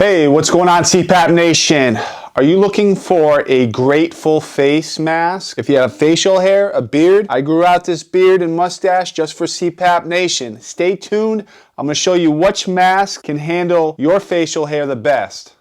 Hey, what's going on, CPAP Nation? Are you looking for a great full face mask? If you have facial hair, a beard, I grew out this beard and mustache just for CPAP Nation. Stay tuned. I'm going to show you which mask can handle your facial hair the best.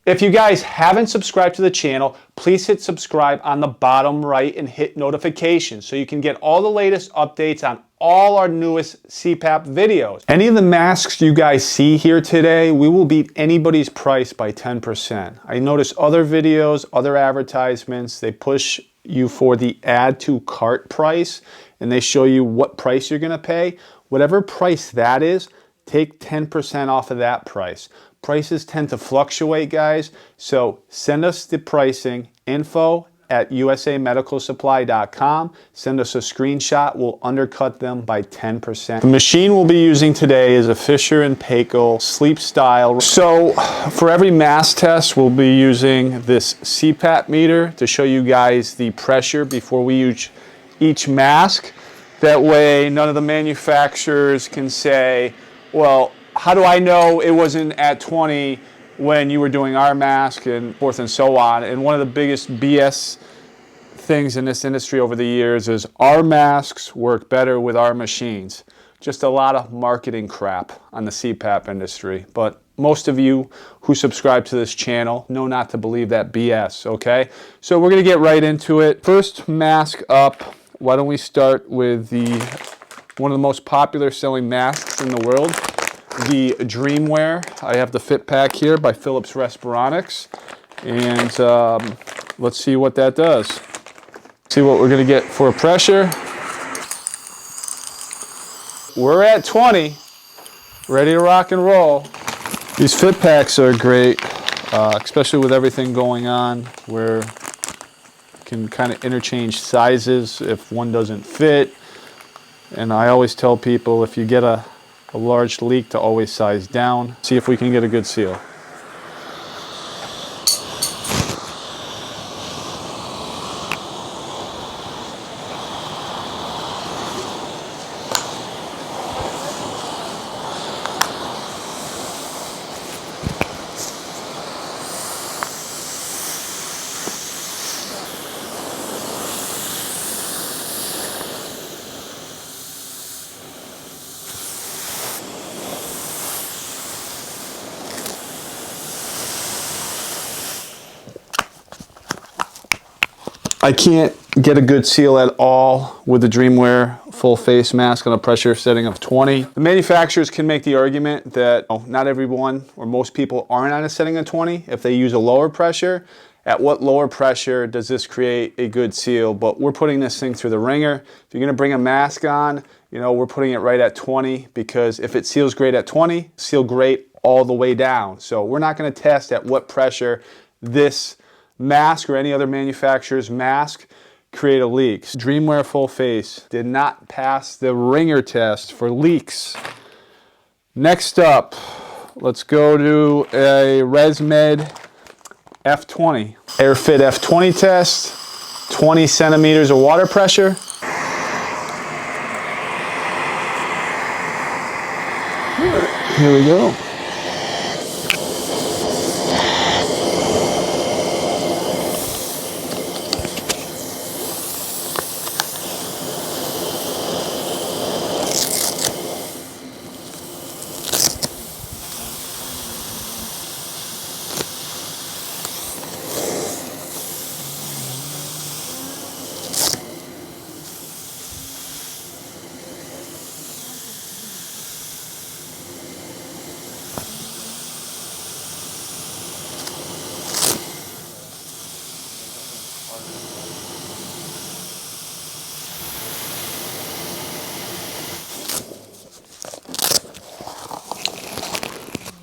If you guys haven't subscribed to the channel, please hit subscribe on the bottom right and hit notifications so you can get all the latest updates on all our newest CPAP videos. Any of the masks you guys see here today, we will beat anybody's price by 10%. I noticed other videos, other advertisements, they push you for the add to cart price and they show you what price you're gonna pay. Whatever price that is, take 10% off of that price. Prices tend to fluctuate, guys, so send us the pricing info at usamedicalsupply.com. Send us a screenshot. We'll undercut them by 10%. The machine we'll be using today is a Fisher & Paykel Sleep Style. So for every mask test, we'll be using this CPAP meter to show you guys the pressure before we use each mask. That way, none of the manufacturers can say, well, how do I know it wasn't at 20 when you were doing our mask and forth and so on? And one of the biggest BS things in this industry over the years is our masks work better with our machines. Just a lot of marketing crap on the CPAP industry. But most of you who subscribe to this channel know not to believe that BS, okay? So we're gonna get right into it. First mask up, why don't we start with one of the most popular selling masks in the world, the Dreamwear. I have the Fit Pack here by Philips Respironics, and let's see what that does. See what we're gonna get for pressure. We're at 20, ready to rock and roll. These Fit Packs are great, especially with everything going on, where you can kind of interchange sizes if one doesn't fit. And I always tell people, if you get a large leak, to always size down. See if we can get a good seal. I can't get a good seal at all with the Dreamwear full face mask on a pressure setting of 20. The manufacturers can make the argument that not everyone or most people aren't on a setting of 20 if they use a lower pressure. At what lower pressure does this create a good seal? But we're putting this thing through the ringer. If you're gonna bring a mask on, we're putting it right at 20, because if it seals great at 20, seal great all the way down. So we're not gonna test at what pressure this mask or any other manufacturer's mask create a leak. Dreamwear full face did not pass the ringer test for leaks. Next up, let's go to a Resmed F20. AirFit F20 test, 20 centimeters of water pressure. Here we go.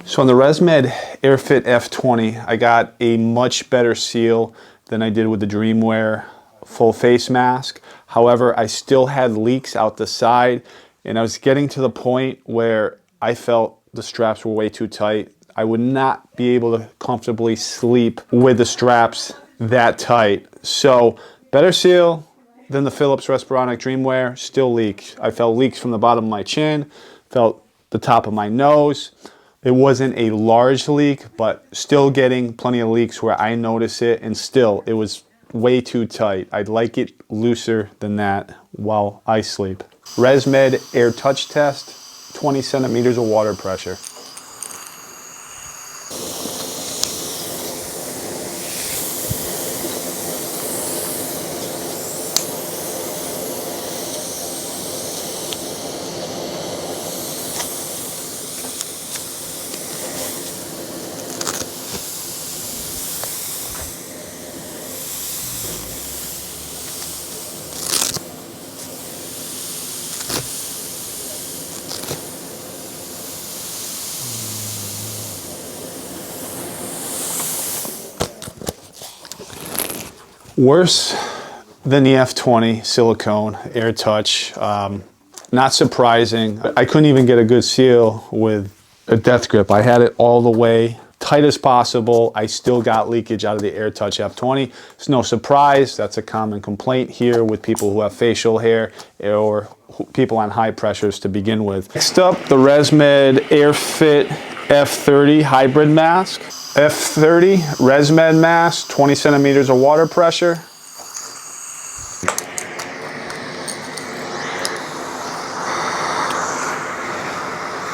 So on the Resmed AirFit F20, I got a much better seal than I did with the Dreamwear full face mask. However, I still had leaks out the side, and I was getting to the point where I felt the straps were way too tight. I would not be able to comfortably sleep with the straps that tight. So better seal than the Philips Respironic Dreamwear, still leaks. I felt leaks from the bottom of my chin, felt the top of my nose. It wasn't a large leak, but still getting plenty of leaks where I notice it, and still it was way too tight. I'd like it looser than that while I sleep. Resmed Air Touch Test, 20 centimeters of water pressure. Worse than the F20 silicone air touch. Not surprising. I couldn't even get a good seal with a death grip. I had it all the way tight as possible. I still got leakage out of the air touch F20. It's no surprise. That's a common complaint here with people who have facial hair or people on high pressures to begin with. Next up, the Resmed AirFit F30 hybrid mask. F30 Resmed mask, 20 centimeters of water pressure.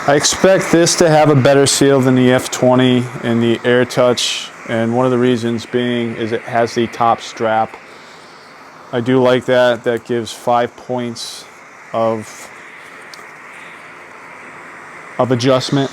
I expect this to have a better seal than the F20 and the Air Touch, and one of the reasons being is it has the top strap. I do like that. That gives 5 points of adjustment.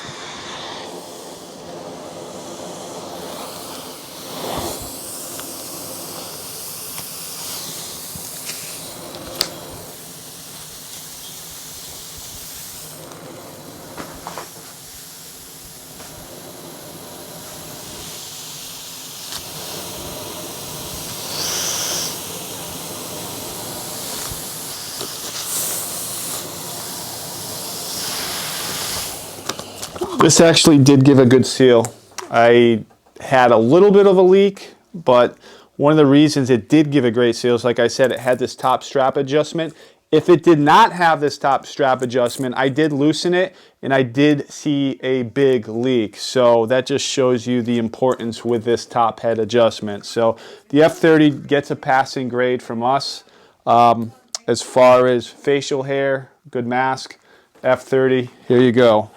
This actually did give a good seal. I had a little bit of a leak, but one of the reasons it did give a great seal is, like I said, it had this top strap adjustment. If it did not have this top strap adjustment, I did loosen it and I did see a big leak. So that just shows you the importance with this top head adjustment. So the F30 gets a passing grade from us. As far as facial hair, good mask. F30, here you go.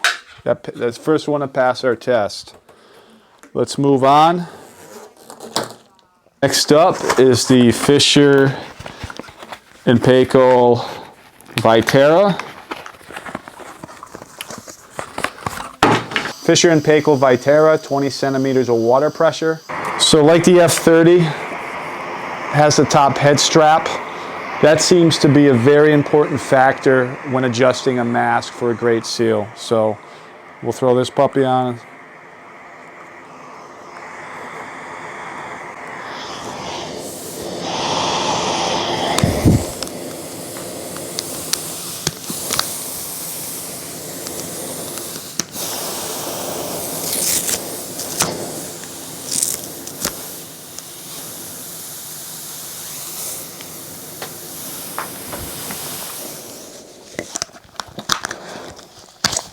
That's the first one to pass our test. Let's move on. Next up is the Fisher and Paykel Vitera. Fisher and Paykel Vitera, 20 centimeters of water pressure. So like the F30, has the top head strap. That seems to be a very important factor when adjusting a mask for a great seal. So we'll throw this puppy on.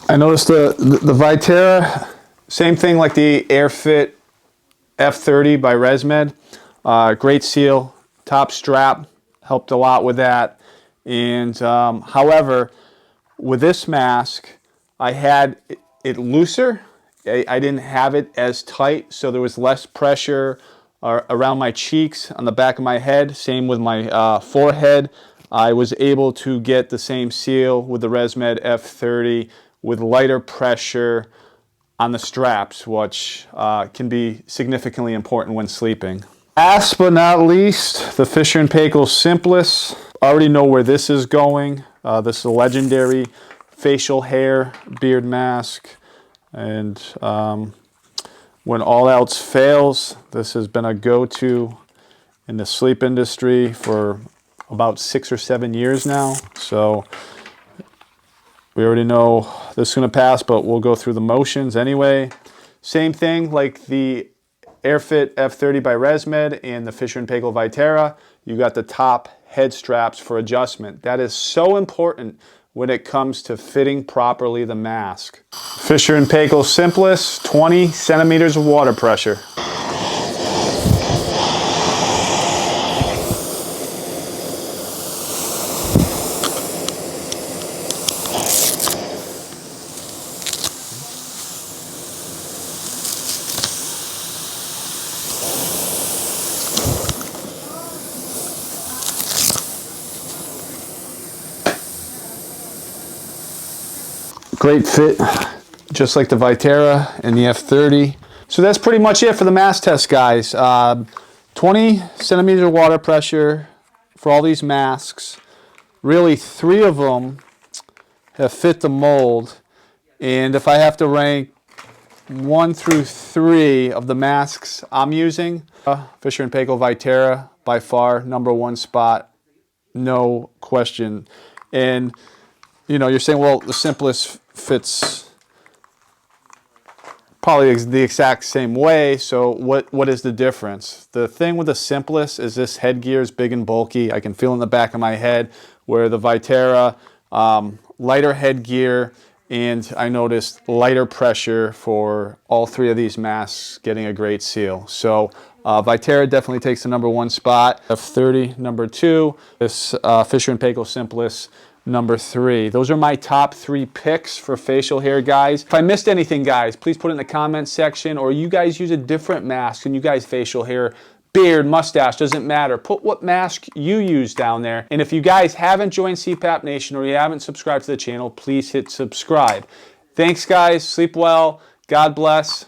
I noticed the Vitera, same thing like the AirFit F30 by Resmed. Great seal, top strap, helped a lot with that. And however, with this mask, I had it looser. I didn't have it as tight, so there was less pressure around my cheeks, on the back of my head. Same with my forehead. I was able to get the same seal with the Resmed F30 with lighter pressure on the straps, which can be significantly important when sleeping. Last but not least, the Fisher & Paykel Simplus. Already know where this is going. This is a legendary facial hair beard mask. And when all else fails, this has been a go-to in the sleep industry for about 6 or 7 years now. So we already know this is going to pass, but we'll go through the motions anyway. Same thing like the AirFit F30 by Resmed and the Fisher & Paykel Vitera, you got the top head straps for adjustment. That is so important when it comes to fitting properly the mask. Fisher & Paykel Simplus, 20 centimeters of water pressure. Great fit, just like the Vitera and the F30. So that's pretty much it for the mask test, guys. 20 centimeters of water pressure for all these masks. Really, 3 of them have fit the mold. And if I have to rank 1 through 3 of the masks I'm using, Fisher & Paykel Vitera, by far, #1 spot, no question. And you know, you're saying, well, the Simplus fits probably the exact same way, so what is the difference? The thing with the Simplus is this headgear is big and bulky. I can feel in the back of my head, where the Vitera, lighter headgear, and I noticed lighter pressure for all 3 of these masks getting a great seal. So Vitera definitely takes the #1 spot. F30, #2. This Fisher & Paykel Simplus, #3. Those are my top 3 picks for facial hair, guys. If I missed anything, guys, please put it in the comments section, or you guys use a different mask and you guys facial hair, beard, mustache, doesn't matter. Put what mask you use down there. And if you guys haven't joined CPAP Nation or you haven't subscribed to the channel, please hit subscribe. Thanks, guys. Sleep well. God bless.